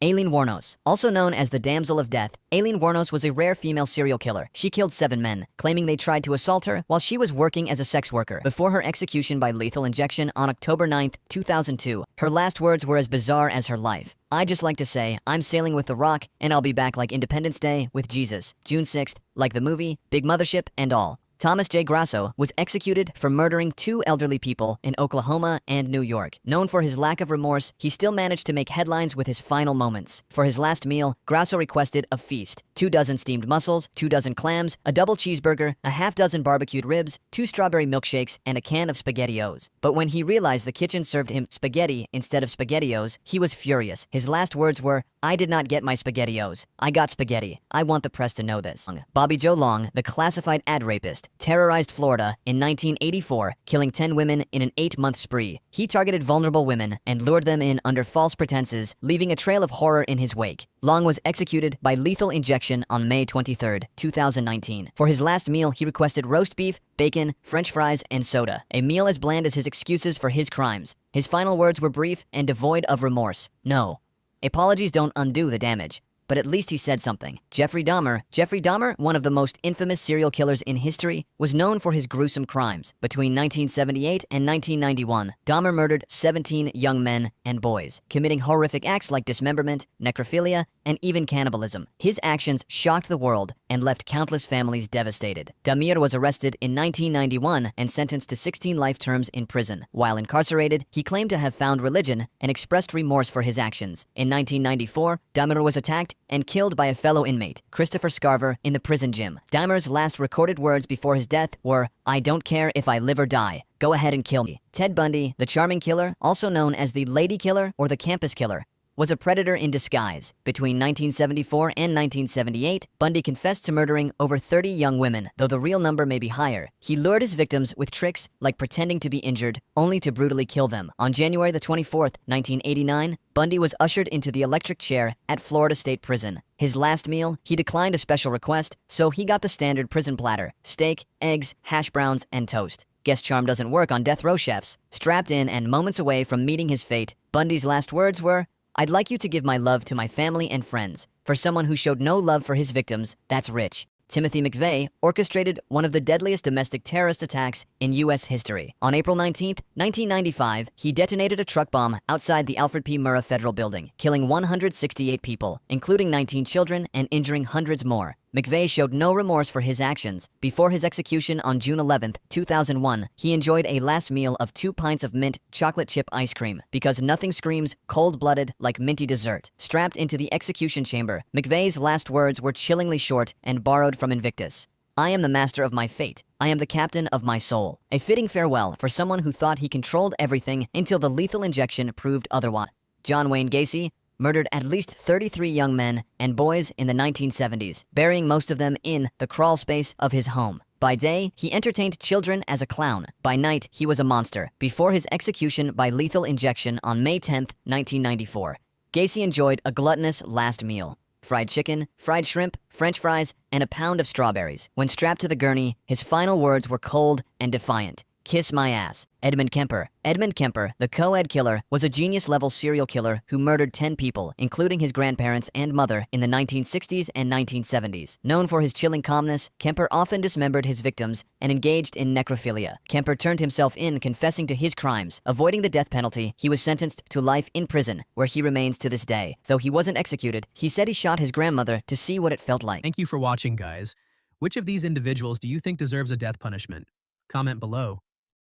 Aileen Wuornos. Also known as the Damsel of Death, Aileen Wuornos was a rare female serial killer. She killed 7 men, claiming they tried to assault her while she was working as a sex worker before her execution by lethal injection on October 9, 2002. Her last words were as bizarre as her life. "I just like to say, I'm sailing with the Rock, and I'll be back like Independence Day with Jesus, June 6th, like the movie, Big Mothership, and all." Thomas J. Grasso was executed for murdering 2 elderly people in Oklahoma and New York. Known for his lack of remorse, he still managed to make headlines with his final moments. For his last meal, Grasso requested a feast: 2 dozen steamed mussels, 2 dozen clams, a double cheeseburger, a half dozen barbecued ribs, 2 strawberry milkshakes, and a can of SpaghettiOs. But when he realized the kitchen served him spaghetti instead of SpaghettiOs, he was furious. His last words were, "I did not get my SpaghettiOs. I got spaghetti. I want the press to know this." Bobby Joe Long, the classified ad rapist, terrorized Florida in 1984, killing 10 women in an 8-month spree. He targeted vulnerable women and lured them in under false pretenses, leaving a trail of horror in his wake. Long was executed by lethal injection on May 23, 2019. For his last meal, he requested roast beef, bacon, French fries, and soda, a meal as bland as his excuses for his crimes. His final words were brief and devoid of remorse. "No. Apologies don't undo the damage." But at least he said something. Jeffrey Dahmer, one of the most infamous serial killers in history, was known for his gruesome crimes. Between 1978 and 1991, Dahmer murdered 17 young men and boys, committing horrific acts like dismemberment, necrophilia, and even cannibalism. His actions shocked the world and left countless families devastated. Dahmer was arrested in 1991 and sentenced to 16 life terms in prison. While incarcerated, he claimed to have found religion and expressed remorse for his actions. In 1994, Dahmer was attacked and killed by a fellow inmate, Christopher Scarver, in the prison gym. Dahmer's last recorded words before his death were, "I don't care if I live or die. Go ahead and kill me." Ted Bundy, the charming killer, also known as the lady killer or the campus killer, was a predator in disguise. Between 1974 and 1978, Bundy confessed to murdering over 30 young women, though the real number may be higher. He lured his victims with tricks like pretending to be injured, only to brutally kill them. On January the 24th, 1989, Bundy was ushered into the electric chair at Florida State Prison. His last meal, he declined a special request, so he got the standard prison platter: steak, eggs, hash browns, and toast. Guess charm doesn't work on death row chefs. Strapped in and moments away from meeting his fate, Bundy's last words were, "I'd like you to give my love to my family and friends." For someone who showed no love for his victims, that's rich. Timothy McVeigh orchestrated one of the deadliest domestic terrorist attacks in U.S. history. On April 19, 1995, he detonated a truck bomb outside the Alfred P. Murrah Federal Building, killing 168 people, including 19 children, and injuring hundreds more. McVeigh showed no remorse for his actions. Before his execution on June 11, 2001, he enjoyed a last meal of 2 pints of mint chocolate chip ice cream, because nothing screams cold-blooded like minty dessert. Strapped into the execution chamber, McVeigh's last words were chillingly short and borrowed from Invictus. "I am the master of my fate. I am the captain of my soul." A fitting farewell for someone who thought he controlled everything until the lethal injection proved otherwise. John Wayne Gacy murdered at least 33 young men and boys in the 1970s, burying most of them in the crawl space of his home. By day, he entertained children as a clown. By night, he was a monster. Before his execution by lethal injection on May 10, 1994, Gacy enjoyed a gluttonous last meal: fried chicken, fried shrimp, French fries, and a pound of strawberries. When strapped to the gurney, his final words were cold and defiant: "Kiss my ass." Edmund Kemper, the co-ed killer, was a genius-level serial killer who murdered 10 people, including his grandparents and mother, in the 1960s and 1970s. Known for his chilling calmness, Kemper often dismembered his victims and engaged in necrophilia. Kemper turned himself in, confessing to his crimes. Avoiding the death penalty, he was sentenced to life in prison, where he remains to this day. Though he wasn't executed, he said he shot his grandmother to see what it felt like. Thank you for watching, guys. Which of these individuals do you think deserves a death punishment? Comment below.